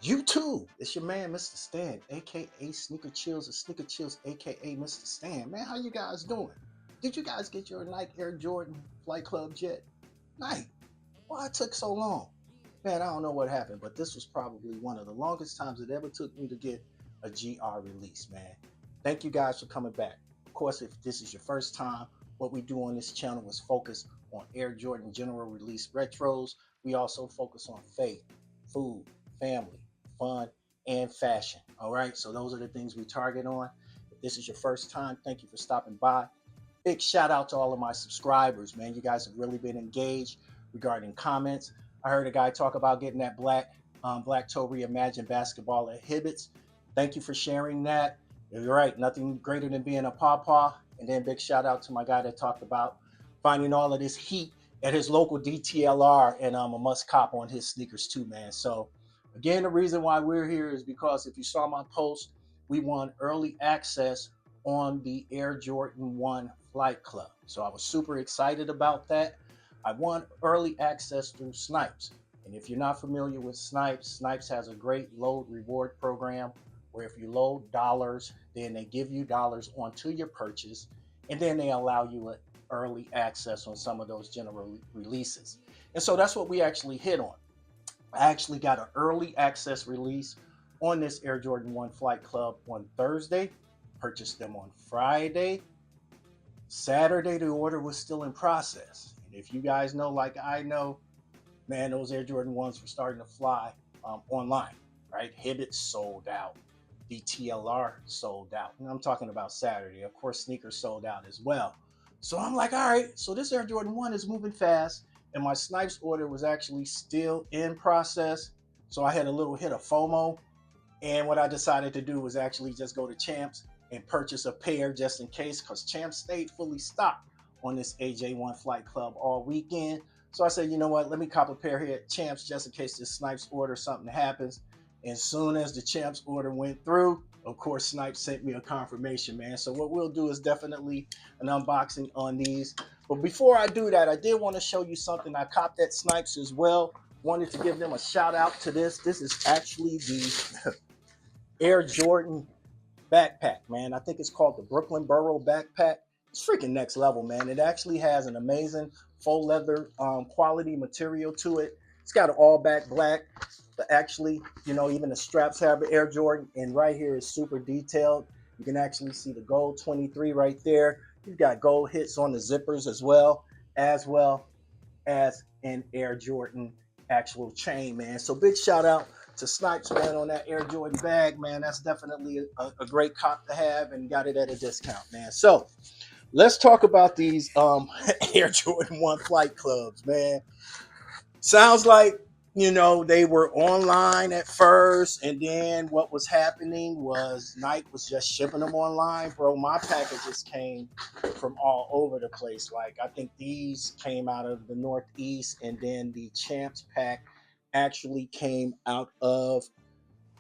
YouTube, it's your man, Mr. Stan, aka Sneaker Chills, or Sneaker Chills, aka Mr. Stan. Man, how you guys doing? Did you guys get your Nike Air Jordan Flight Club jet? Nike, why it took so long? Man, I don't know what happened, but this was probably one of the longest times it ever took me to get a GR release, man. Thank you guys for coming back. Of course, if this is your first time, what we do on this channel is focus on Air Jordan general release retros. We also focus on faith, food, family, fun, and fashion. All right, so those are the things we target on. If this is your first time, thank you for stopping by. Big shout out to all of my subscribers, man. You guys have really been engaged regarding comments. I heard a guy talk about getting that Black Toe Reimagined basketball at Hibbets. Thank you for sharing that. You're right, nothing greater than being a pawpaw. And then big shout out to my guy that talked about finding all of this heat at his local DTLR, and a must cop on his sneakers too, man. So again, the reason why we're here is because if you saw my post, we won early access on the Air Jordan 1 Flight Club. So I was super excited about that. I won early access through Snipes. And if you're not familiar with Snipes, Snipes has a great load reward program where if you load dollars, then they give you dollars onto your purchase, and then they allow you early access on some of those general releases. And so that's what we actually hit on. I actually got an early access release on this Air Jordan 1 Flight Club on Thursday, purchased them on Friday. Saturday, the order was still in process. And if you guys know, like I know, man, those Air Jordan 1s were starting to fly online, right? Hibbett sold out. The TLR sold out. And I'm talking about Saturday. Of course, sneakers sold out as well. So I'm like, all right, so this Air Jordan 1 is moving fast. And my Snipes order was actually still in process. So I had a little hit of FOMO. And what I decided to do was actually just go to Champs and purchase a pair just in case, because Champs stayed fully stocked on this AJ1 Flight Club all weekend. So I said, you know what, let me cop a pair here at Champs just in case this Snipes order something happens. And soon as the Champs order went through, of course, Snipes sent me a confirmation, man. So what we'll do is definitely an unboxing on these. But before I do that, I did want to show you something. I copped at Snipes as well. Wanted to give them a shout out to this. This is actually the Air Jordan backpack, man. I think it's called the Brooklyn Borough backpack. It's freaking next level, man. It actually has an amazing faux leather quality material to it. It's got an all back black, but actually, even the straps have an Air Jordan, and right here is super detailed. You can actually see the gold 23 right there. You've got gold hits on the zippers as well as an Air Jordan actual chain, man. So big shout out to Snipes, man, on that Air Jordan bag, man. That's definitely a great cop to have, and got it at a discount, man. So let's talk about these Air Jordan 1 Flight Clubs, man. Sounds like, they were online at first, and then what was happening was Nike was just shipping them online. Bro, my packages came from all over the place. Like, I think these came out of the Northeast, and then the Champs pack actually came out of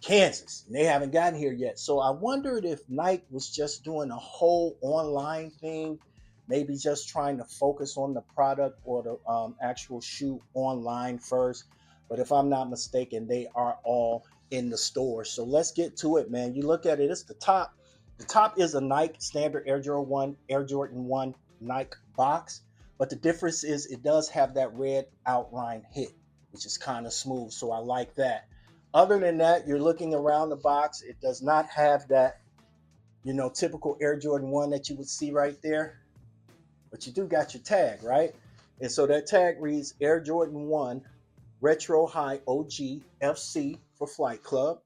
Kansas. And they haven't gotten here yet. So I wondered if Nike was just doing a whole online thing, maybe just trying to focus on the product or the actual shoe online first. But if I'm not mistaken, they are all in the store. So let's get to it, man. You look at it, it's the top. The top is a Nike standard Air Jordan 1 Nike box. But the difference is it does have that red outline hit, which is kind of smooth. So I like that. Other than that, you're looking around the box. It does not have that, typical Air Jordan 1 that you would see right there. But you do got your tag, right? And so that tag reads Air Jordan 1 Retro High OG FC for Flight Club.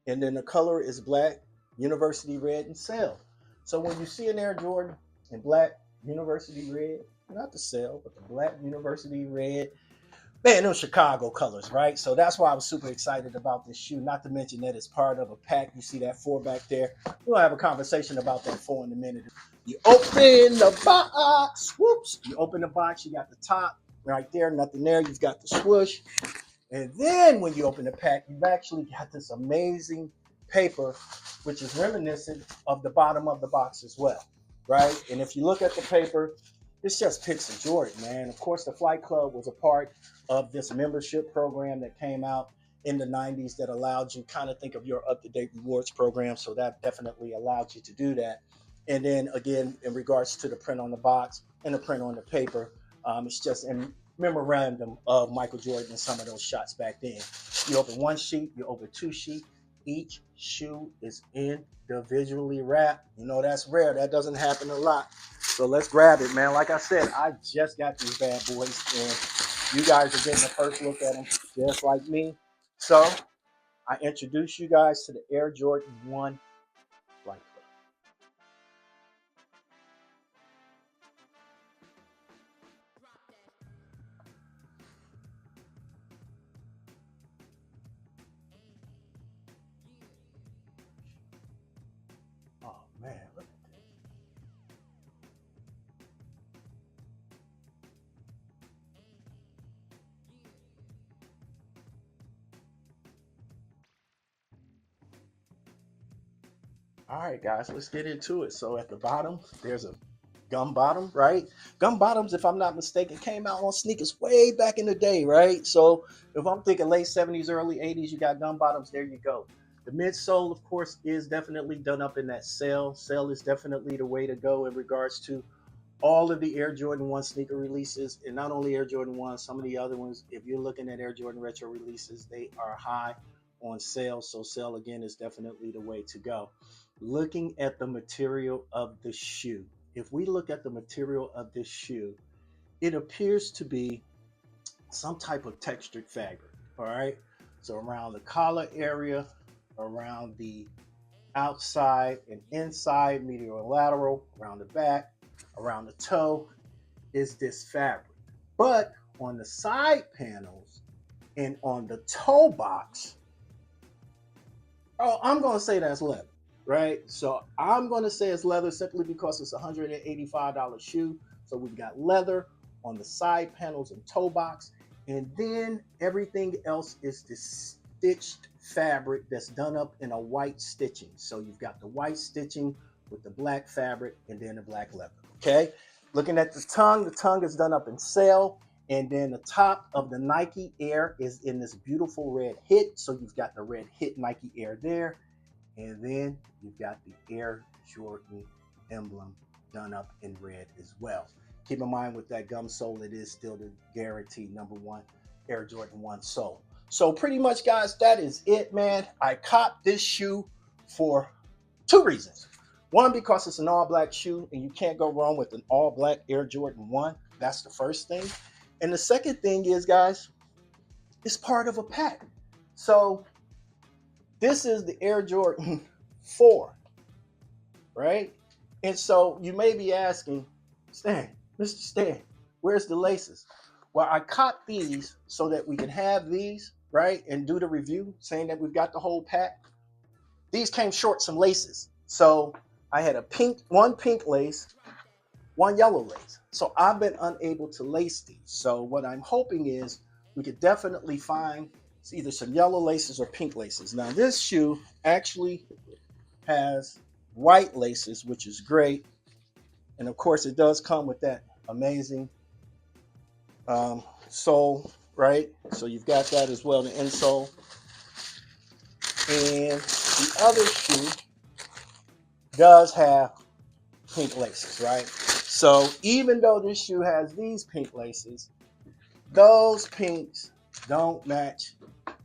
And then the color is black, University Red, and Sail. So when you see an Air Jordan in black, University Red, not the Sail, but the black University Red, man, those Chicago colors, right? So that's why I was super excited about this shoe. Not to mention that it's part of a pack. You see that 4 back there. We'll have a conversation about that 4 in a minute. You open the box. Whoops. You open the box. You got the top right there. Nothing there. You've got the swoosh. And then when you open the pack, you've actually got this amazing paper, which is reminiscent of the bottom of the box as well, right? And if you look at the paper, it's just pics of Jordan, man. Of course, the Flight Club was a part of this membership program that came out. in the 90s that allowed you kind of think of your up-to-date rewards program. So that definitely allowed you to do that. And then again, in regards to the print on the box and the print on the paper, it's just in memorandum of Michael Jordan and some of those shots back then. You open one sheet, you open two sheets. Each shoe is individually wrapped. You know, that's rare. That doesn't happen a lot. So let's grab it, man. Like I said, I just got these bad boys, and you guys are getting the first look at them just like me. So I introduce you guys to the Air Jordan 1 Flight Club. Oh, man. Look at this. All right, guys, let's get into it. So at the bottom, there's a gum bottom, right? Gum bottoms, if I'm not mistaken, came out on sneakers way back in the day, right? So if I'm thinking late 70s, early 80s, you got gum bottoms, there you go. The midsole, of course, is definitely done up in that sail. Sail is definitely the way to go in regards to all of the Air Jordan 1 sneaker releases, and not only Air Jordan 1, some of the other ones, if you're looking at Air Jordan Retro releases, they are high on sale. So sale again is definitely the way to go. Looking at the material of the shoe. If we look at the material of this shoe, it appears to be some type of textured fabric. All right. So around the collar area, around the outside and inside, medial and lateral, around the back, around the toe is this fabric. But on the side panels and on the toe box, oh, I'm going to say that's leather, right? So I'm going to say it's leather simply because it's a $185 shoe. So we've got leather on the side panels and toe box. And then everything else is this stitched fabric that's done up in a white stitching. So you've got the white stitching with the black fabric and then the black leather. Okay. Looking at the tongue is done up in sail. And then the top of the Nike Air is in this beautiful red hit. So you've got the red hit Nike Air there. And then you've got the Air Jordan emblem done up in red as well. Keep in mind with that gum sole, it is still the guaranteed #1 Air Jordan 1 sole. So pretty much, guys, that is it, man. I copped this shoe for two reasons. One, because it's an all black shoe and you can't go wrong with an all black Air Jordan 1. That's the first thing. And the second thing is, guys, it's part of a pack. So this is the Air Jordan 4, right? And so you may be asking, Stan, Mr. Stan, where's the laces? Well, I caught these so that we can have these, right? And do the review saying that we've got the whole pack. These came short some laces. So I had one pink lace, one yellow lace. So I've been unable to lace these. So what I'm hoping is we could definitely find either some yellow laces or pink laces. Now this shoe actually has white laces, which is great. And of course it does come with that amazing sole, right? So you've got that as well, the insole. And the other shoe does have pink laces, right? So even though this shoe has these pink laces, those pinks don't match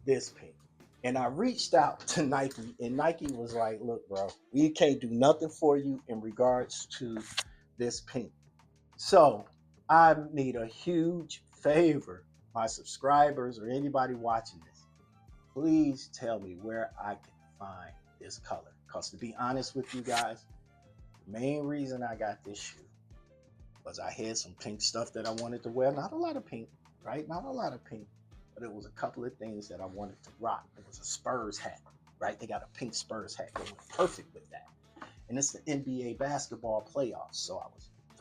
this pink. And I reached out to Nike, and Nike was like, look, bro, we can't do nothing for you in regards to this pink. So I need a huge favor, my subscribers or anybody watching this, please tell me where I can find this color. Because to be honest with you guys, the main reason I got this shoe was I had some pink stuff that I wanted to wear. Not a lot of pink, right? Not a lot of pink, but it was a couple of things that I wanted to rock. It was a Spurs hat, right? They got a pink Spurs hat going perfect with that. And it's the NBA basketball playoffs. So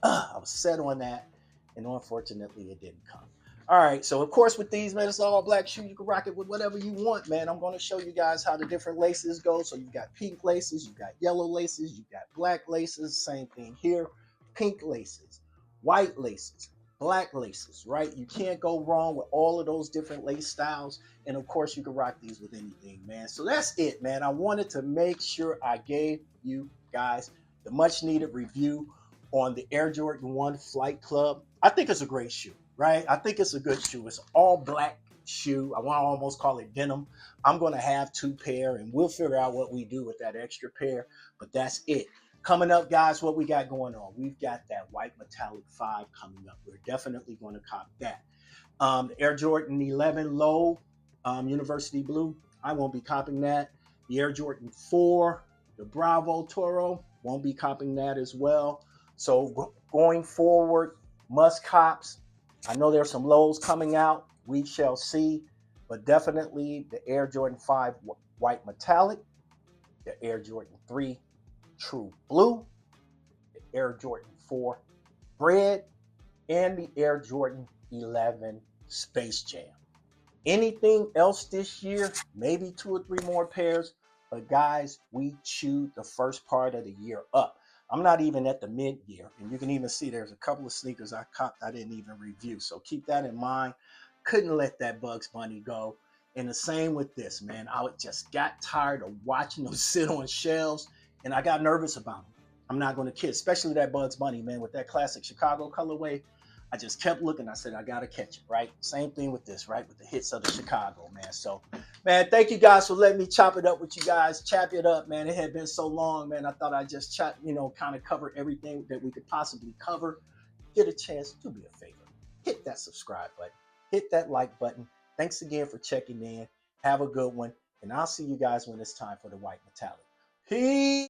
I was set on that, and unfortunately it didn't come. All right, so of course with these, man, it's all black shoe. You can rock it with whatever you want, man. I'm going to show you guys how the different laces go. So you've got pink laces, you've got yellow laces, you've got black laces. Same thing here. Pink laces, white laces, black laces, right? You can't go wrong with all of those different lace styles. And of course, you can rock these with anything, man. So that's it, man. I wanted to make sure I gave you guys the much needed review on the Air Jordan 1 Flight Club. I think it's a great shoe, right? I think it's a good shoe. It's all black shoe. I want to almost call it denim. I'm going to have 2 pair, and we'll figure out what we do with that extra pair. But that's it. Coming up, guys, what we got going on? We've got that white metallic 5 coming up. We're definitely going to cop that. The Air Jordan 11 Low, University Blue, I won't be copping that. The Air Jordan 4, the Bravo Toro, won't be copping that as well. So going forward, must cops. I know there's some lows coming out. We shall see. But definitely the Air Jordan 5 white metallic, the Air Jordan 3 true blue, the Air Jordan 4 red, and the Air Jordan 11 Space Jam. Anything else this year? Maybe 2 or 3 more pairs. But guys, we chewed the first part of the year up. I'm not even at the mid-year, and you can even see there's a couple of sneakers I copped I didn't even review. So keep that in mind. Couldn't let that Bugs Bunny go. And the same with this, man. I just got tired of watching them sit on shelves, and I got nervous about them. I'm not going to kid, especially that Bugs Bunny, man, with that classic Chicago colorway. I just kept looking. I said, I got to catch it, right? Same thing with this, right? With the hits of the Chicago, man. So, man, thank you guys for letting me chop it up with you guys. Chop it up, man. It had been so long, man. I thought I'd just chop, kind of cover everything that we could possibly cover. Get a chance, do me a favor. Hit that subscribe button. Hit that like button. Thanks again for checking in. Have a good one. And I'll see you guys when it's time for the white metallic. Peace.